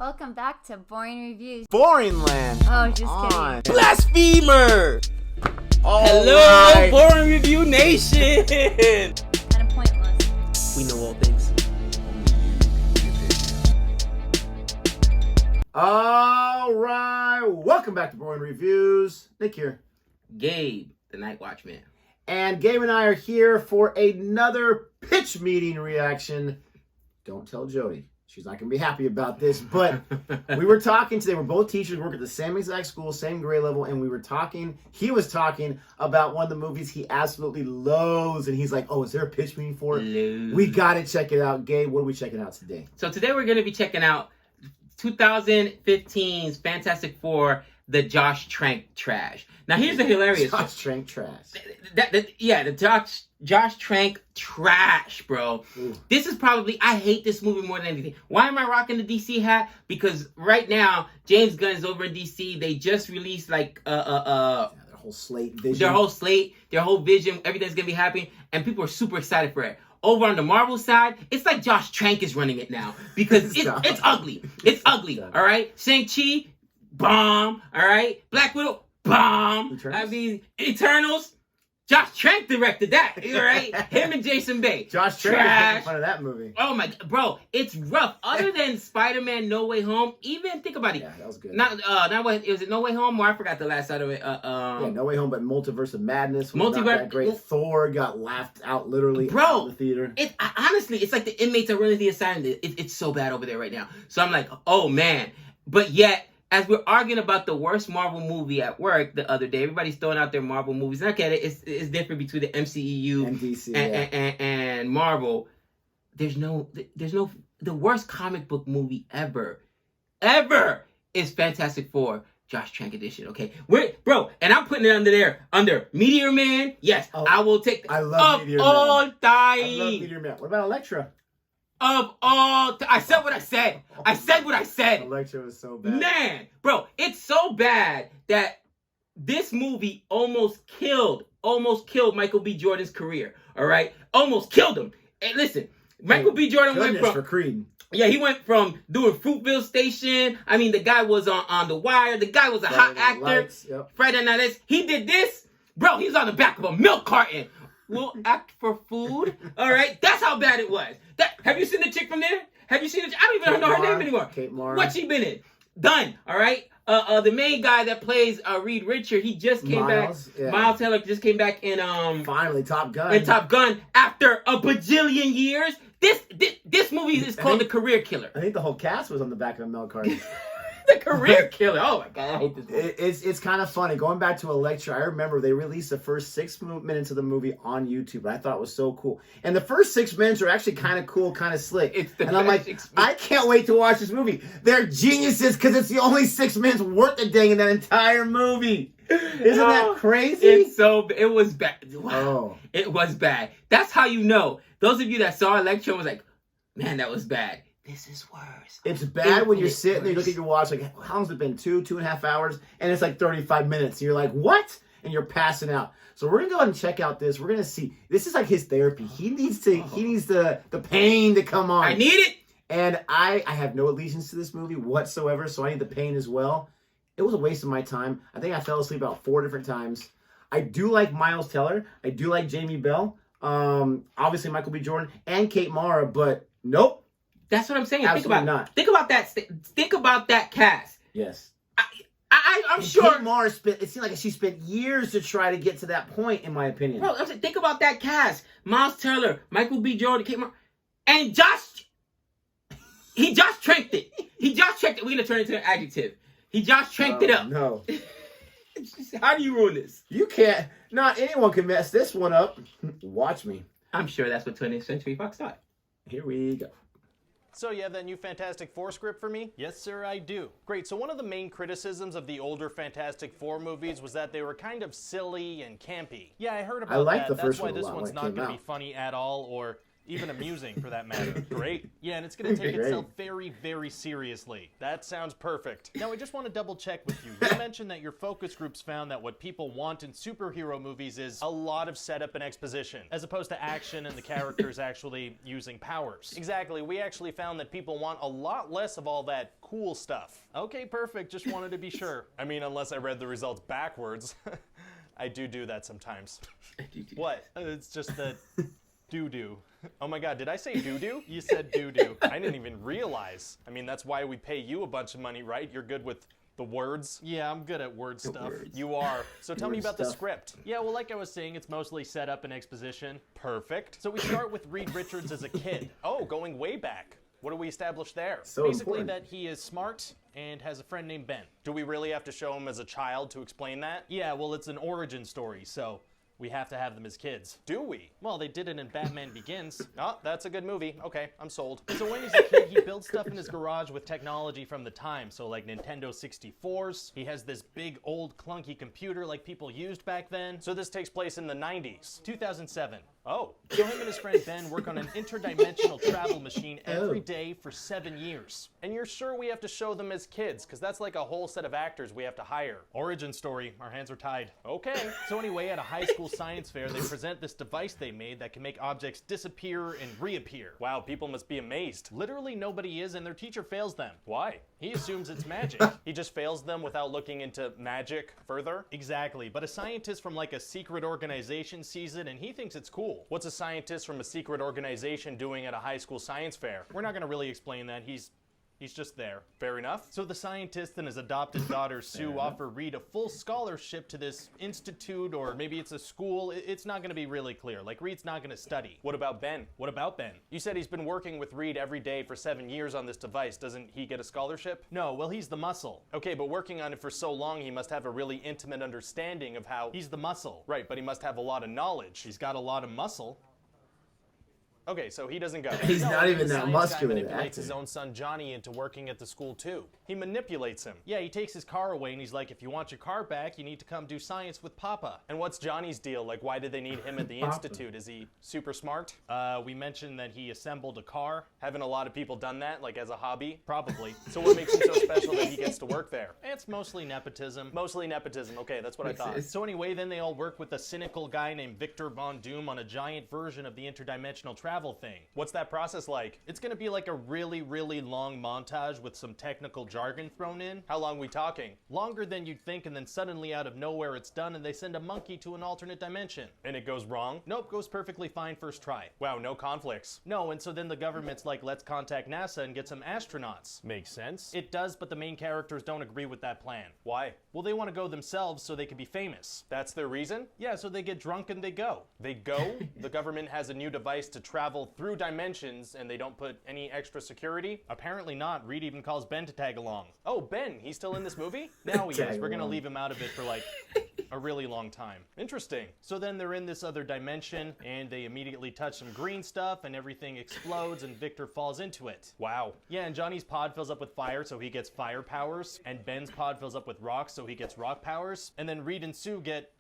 Welcome back to Boring Reviews. Boring land. Oh, just kidding. Blasphemer! Hello, right. Boring Review Nation! Kind of pointless. We know all things. All right, welcome back to Boring Reviews. Nick here. Gabe, the Night Watchman. And Gabe and I are here for another pitch meeting reaction. Don't tell Jody. She's not going to be happy about this, but we were talking today. We're both teachers, work at the same exact school, same grade level, and we were talking. He was talking about one of the movies he absolutely loathes, and he's like, oh, is there a pitch meeting for it? We got to check it out. Gabe, what are we checking out today? So today we're going to be checking out 2015's Fantastic Four, the Josh Trank Trash. Now, here's the hilarious... Josh Trank Trash. The Josh Trank Trash, bro. Ooh. This is probably... I hate this movie more than anything. Why am I rocking the DC hat? Because right now, James Gunn is over in DC. They just released, like, their whole slate, vision. Their whole vision. Everything's going to be happening. And people are super excited for it. Over on the Marvel side, it's like Josh Trank is running it now. Because it's ugly. It's ugly, all right? Shang-Chi, bomb, all right? Black Widow, bomb. Eternals, Josh Trank directed that, all right? Him and Jason Bay. Josh Trank is making fun of that movie. Oh my, bro, it's rough. Other than Spider-Man No Way Home, even think about it. Yeah, that was good. Was it No Way Home? Or I forgot the last side of it. Yeah, No Way Home, but Multiverse of Madness was not that great. Thor got laughed out literally out of the theater. Honestly, it's like the inmates are running the asylum. It's so bad over there right now. So I'm like, oh man. But yet, as we're arguing about the worst Marvel movie at work the other day, everybody's throwing out their Marvel movies. And I get it. It's different between the MCEU and DC and Marvel. There's no the worst comic book movie ever is Fantastic Four Josh Trank edition. Okay, bro, and I'm putting it under Meteor Man. Yes, I will take. I love Meteor Man. All time. I love Meteor Man. What about Elektra? I said what I said. I said what I said. Elektra was so bad. Man, bro, it's so bad that this movie almost killed Michael B. Jordan's career. All right, almost killed him. And listen, Michael B. Jordan went from for Creed. Yeah, he went from doing Fruitville Station. I mean, the guy was on The Wire. The guy was a hot actor. Lights, yep. Friday Night Lights. He did this, bro. He's on the back of a milk carton. We'll act for food. All right, that's how bad it was. Have you seen the chick from there? Have you seen the? I don't even know her name anymore. Kate Mara. What she been in? Done. All right. The main guy that plays Reed Richard, he just came back. Yeah. Miles Teller just came back in finally Top Gun. In Top Gun after a bajillion years. This movie is called The Career Killer. I think the whole cast was on the back of a milk carton. The Career Killer. Oh my god, I hate this movie. It's kind of funny. Going back to Elektra, I remember they released the first 6 minutes of the movie on YouTube. And I thought it was so cool. And the first 6 minutes are actually kind of cool, kind of slick. And I'm like, I can't wait to watch this movie. They're geniuses because it's the only 6 minutes worth of dang in that entire movie. Isn't that crazy? It was bad. Wow. Oh. It was bad. That's how you know. Those of you that saw Elektra was like, man, that was bad. This is worse. It's bad when you're sitting there, you look at your watch, like, how long has it been? 2.5 hours? And it's like 35 minutes. And you're like, what? And you're passing out. So we're going to go ahead and check out this. We're going to see. This is like his therapy. He needs the pain to come on. I need it. And I have no allegiance to this movie whatsoever, so I need the pain as well. It was a waste of my time. I think I fell asleep about 4 different times. I do like Miles Teller. I do like Jamie Bell. Obviously Michael B. Jordan and Kate Mara, but nope. That's what I'm saying. Absolutely not. Think about that. Think about that cast. Yes. I'm sure. Kate Mara it seemed like she spent years to try to get to that point, in my opinion. Bro, think about that cast. Miles Teller, Michael B. Jordan, Kate Mara, and Josh. He Josh Tranked it. We're gonna turn it into an adjective. He Josh Tranked it up. No. How do you ruin this? You can't. Not anyone can mess this one up. Watch me. I'm sure that's what 20th Century Fox thought. Here we go. So you have that new Fantastic Four script for me? Yes, sir, I do. Great, so one of the main criticisms of the older Fantastic Four movies was that they were kind of silly and campy. Yeah, I heard about that. The first That's why one a this lot one's when it not came going to be out. funny at all or even amusing for that matter. Great. Yeah, and it's going to take itself very, very seriously. That sounds perfect. Now, I just want to double check with you. You mentioned that your focus groups found that what people want in superhero movies is a lot of setup and exposition, as opposed to action and the characters actually using powers. Exactly. We actually found that people want a lot less of all that cool stuff. Okay, perfect. Just wanted to be sure. I mean, unless I read the results backwards. I do that sometimes. What? It's just that doo-doo. Oh my god, did I say doo-doo? You said doo-doo. I didn't even realize. I mean, that's why we pay you a bunch of money, right? You're good with the words? Yeah, I'm good at word stuff. You are. So tell me about the script. Yeah, well, like I was saying, it's mostly setup and exposition. Perfect. So we start with Reed Richards as a kid. Oh, going way back. What do we establish there? So basically important. that he is smart and has a friend named Ben. Do we really have to show him as a child to explain that? Yeah, well, it's an origin story, so we have to have them as kids. Do we? Well, they did it in Batman Begins. Oh, that's a good movie. Okay, I'm sold. So when he's a kid, he builds stuff in his garage with technology from the time. So like Nintendo 64s. He has this big old clunky computer like people used back then. So this takes place in the 90s. 2007. Oh. So him and his friend Ben work on an interdimensional travel machine every day for 7 years. And you're sure we have to show them as kids? Because that's like a whole set of actors we have to hire. Origin story. Our hands are tied. Okay. So anyway, at a high school science fair, they present this device they made that can make objects disappear and reappear. Wow, people must be amazed. Literally nobody is, and their teacher fails them. Why? He assumes it's magic. He just fails them without looking into magic further? Exactly. But a scientist from like a secret organization sees it, and he thinks it's cool. What's a scientist from a secret organization doing at a high school science fair? We're not going to really explain that. He's just there. Fair enough. So the scientist and his adopted daughter Sue offer Reed a full scholarship to this institute, or maybe it's a school. It's not going to be really clear. Like, Reed's not going to study. What about Ben? What about Ben? You said he's been working with Reed every day for 7 years on this device. Doesn't he get a scholarship? No, well, he's the muscle. Okay, but working on it for so long, he must have a really intimate understanding of how... He's the muscle. Right, but he must have a lot of knowledge. He's got a lot of muscle. Okay, so he doesn't go. He's not even that muscular. He manipulates his own son Johnny into working at the school too. He manipulates him. Yeah, he takes his car away and he's like, if you want your car back, you need to come do science with Papa. And what's Johnny's deal? Like, why did they need him at the institute? Is he super smart? We mentioned that he assembled a car. Haven't a lot of people done that, like as a hobby? Probably. So what makes him so special that he gets to work there? It's mostly nepotism. Mostly nepotism. Okay, that's what I thought. So anyway, then they all work with a cynical guy named Victor Von Doom on a giant version of the interdimensional travel thing. What's that process like? It's gonna be like a really, really long montage with some technical jargon thrown in. How long we talking? Longer than you'd think, and then suddenly out of nowhere it's done and they send a monkey to an alternate dimension. And it goes wrong? Nope, goes perfectly fine first try. Wow, no conflicts. No, and so then the government's like, let's contact NASA and get some astronauts. Makes sense. It does, but the main characters don't agree with that plan. Why? Well, they want to go themselves so they can be famous. That's their reason? Yeah, so they get drunk and they go. They go? The government has a new device to travel through dimensions and they don't put any extra security? Apparently not. Reed even calls Ben to tag along. Oh, Ben, he's still in this movie? Now he is. We're gonna leave him out of it for like a really long time. Interesting. So then they're in this other dimension and they immediately touch some green stuff and everything explodes and Victor falls into it. Wow. Yeah, and Johnny's pod fills up with fire so he gets fire powers, and Ben's pod fills up with rocks so he gets rock powers, and then Reed and Sue get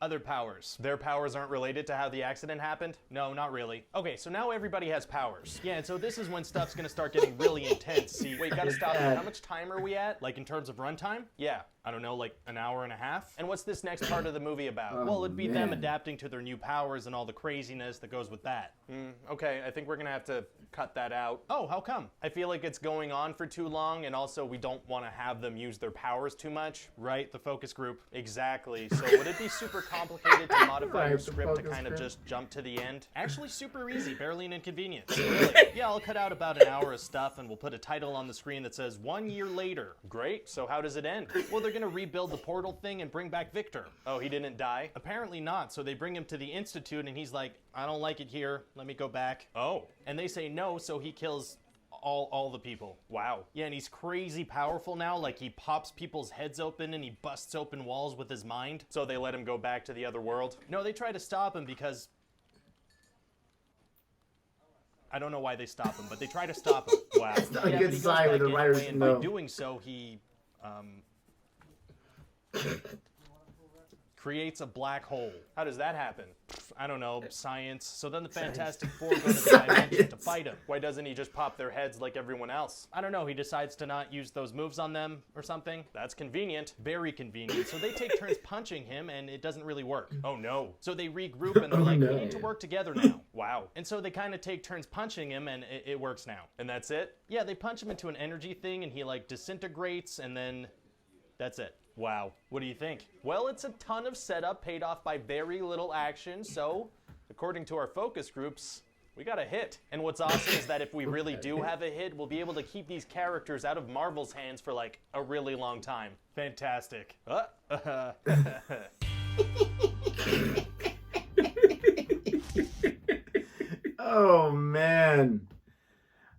other powers. Their powers aren't related to how the accident happened? No, not really. Okay, so now everybody has powers. Yeah, and so this is when stuff's gonna start getting really intense. See, wait, gotta stop here. How much time are we at? Like in terms of runtime? Yeah. I don't know, like an hour and a half? And what's this next part of the movie about? Well, it'd be them adapting to their new powers and all the craziness that goes with that. Okay, I think we're gonna have to cut that out. Oh, how come? I feel like it's going on for too long, and also we don't want to have them use their powers too much. Right, the focus group. Exactly. So would it be super complicated to modify your script to kind of just jump to the end? Actually super easy, barely an inconvenience. Really? Yeah, I'll cut out about an hour of stuff and we'll put a title on the screen that says 1 year later. Great, so how does it end? Well, they're gonna rebuild the portal thing and bring back Victor. Oh, he didn't die? Apparently not, so they bring him to the institute and he's like, I don't like it here, let me go back. Oh. And they say no, so he kills all the people. Wow. Yeah, and he's crazy powerful now, like he pops people's heads open and he busts open walls with his mind. So they let him go back to the other world? No, they try to stop him because... I don't know why they stop him, but they try to stop him. Wow. It's not a good sign with the writers and by doing so, he... creates a black hole. How does that happen? I don't know, science. So then the Fantastic Four go to the dimension to fight him. Why doesn't he just pop their heads like everyone else? I don't know, he decides to not use those moves on them or something. That's convenient, very convenient. So they take turns punching him and it doesn't really work. Oh no. So they regroup and they're like, we need to work together now. Wow. And so they kind of take turns punching him and it works now. And that's it? Yeah, they punch him into an energy thing and he like disintegrates and then that's it. Wow. What do you think? Well, it's a ton of setup paid off by very little action, so according to our focus groups, we got a hit. And what's awesome is that if we really do have a hit, we'll be able to keep these characters out of Marvel's hands for like a really long time. Fantastic. Oh, man.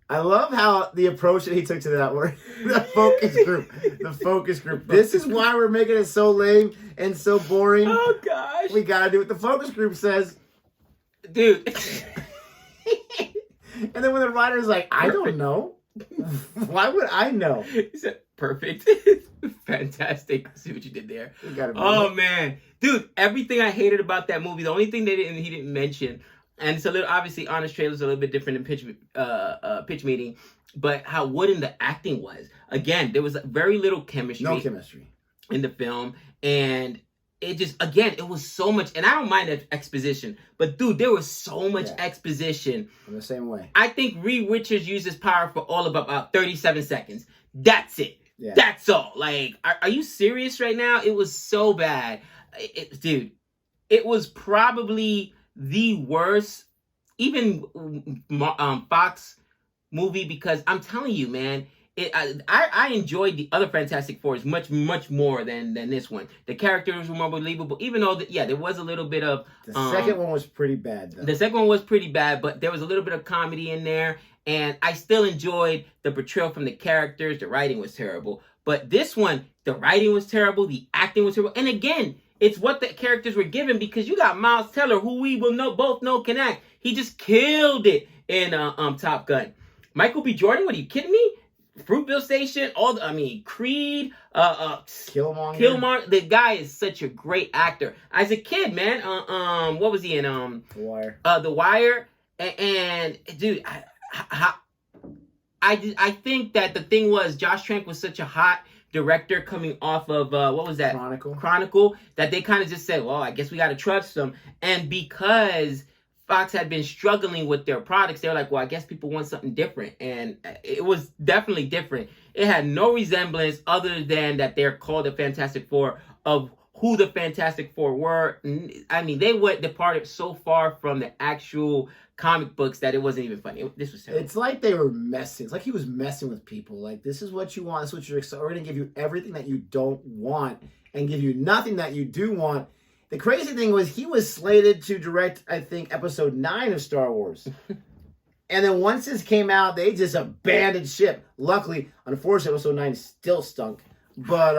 I love how the approach that he took to that word, the focus group. The focus group. This is why we're making it so lame and so boring. Oh, gosh. We got to do what the focus group says. Dude. And then when the writer's like, I don't know. Why would I know? He said, perfect. Fantastic. See what you did there. Oh, man. Dude, everything I hated about that movie, the only thing he didn't mention, and it's a little, obviously, Honest Trailer's a little bit different than pitch meeting, but how wooden the acting was. Again, there was very little chemistry. No chemistry. In the film, and it just, again, it was so much, and I don't mind that exposition, but dude, there was so much exposition. In the same way. I think Reed Richards used his power for all of about 37 seconds. That's it. Yeah. That's all. Like, are you serious right now? It was so bad. Dude, it was probably the worst, even Fox movie, because I'm telling you, man, I enjoyed the other Fantastic Fours much more than this one. The characters were more believable, even though, there was a little bit of... The second one was pretty bad, though. The second one was pretty bad, but there was a little bit of comedy in there, and I still enjoyed the portrayal from the characters. The writing was terrible. But this one, the writing was terrible, the acting was terrible, and again, it's what the characters were given, because you got Miles Teller, who we will both know can act. He just killed it in Top Gun. Michael B. Jordan, what are you kidding me? Fruitville Station, Creed, Killmonger. The guy is such a great actor. As a kid, man, what was he in? The Wire. The Wire, and dude, I think that the thing was Josh Trank was such a hot director coming off of what was that? Chronicle, that they kind of just said, well, I guess we got to trust them, and because Fox had been struggling with their products, they were like, well, I guess people want something different. And it was definitely different. It had no resemblance other than that they're called the Fantastic Four of who the Fantastic Four were. I mean, they departed so far from the actual comic books that it wasn't even funny. This was terrible. It's like they were messing. It's like he was messing with people. Like, this is what you want. This is what you're excited. We're going to give you everything that you don't want and give you nothing that you do want. The crazy thing was he was slated to direct, I think, episode 9 of Star Wars. And then once this came out, they just abandoned ship. Luckily, unfortunately, episode 9 still stunk. But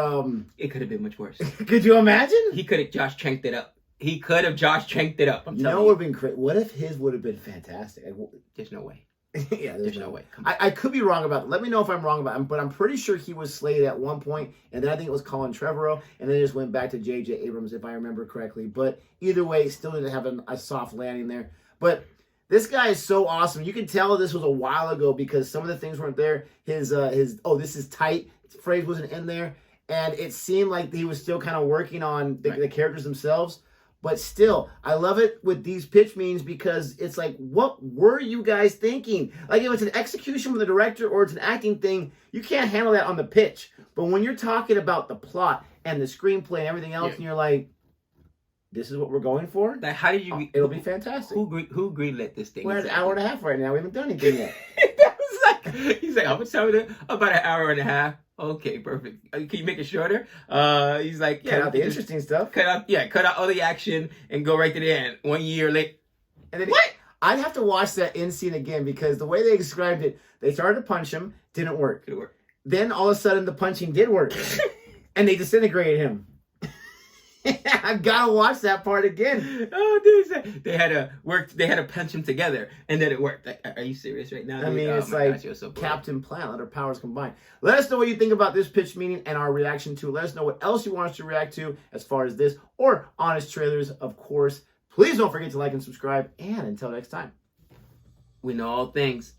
it could have been much worse. Could you imagine? He could have Josh Tranked it up. He could have Josh Tranked it up. You know what would have been great? What if his would have been fantastic? There's no way. Yeah, there's no way. Come on. I could be wrong about it. Let me know if I'm wrong about it. But I'm pretty sure he was slated at one point, and then I think it was Colin Trevorrow, and then it just went back to J.J. Abrams, if I remember correctly. But either way, still didn't have a soft landing there. But this guy is so awesome. You can tell this was a while ago because some of the things weren't there. His this is tight phrase wasn't in there, and it seemed like he was still kind of working on the characters themselves. But still, I love it with these pitch meetings because it's like, what were you guys thinking? Like, if it's an execution from the director or it's an acting thing, you can't handle that on the pitch. But when you're talking about the plot and the screenplay and everything else, and you're like, this is what we're going for? Like, how did you... It'll be fantastic. Who greenlit this thing? We're at an hour and a half right now. We haven't done anything yet. He's like, how much time is it? About an hour and a half. Okay, perfect. Can you make it shorter? He's like, cut out the interesting stuff. Cut out all the action and go right to the end. 1 year late. And then I'd have to watch that end scene again because the way they described it, they started to punch him, didn't work. Then all of a sudden the punching did work. And they disintegrated him. I've got to watch that part again. Oh, dude, they had to work. They had to punch them together, and then it worked. Like, are you serious right now? I mean, Oh it's my like gosh, you're so bored. Captain Planet. Let our powers combine. Let us know what you think about this pitch meeting and our reaction to it. Let us know what else you want us to react to as far as this or honest trailers, of course. Please don't forget to like and subscribe. And until next time. We know all things.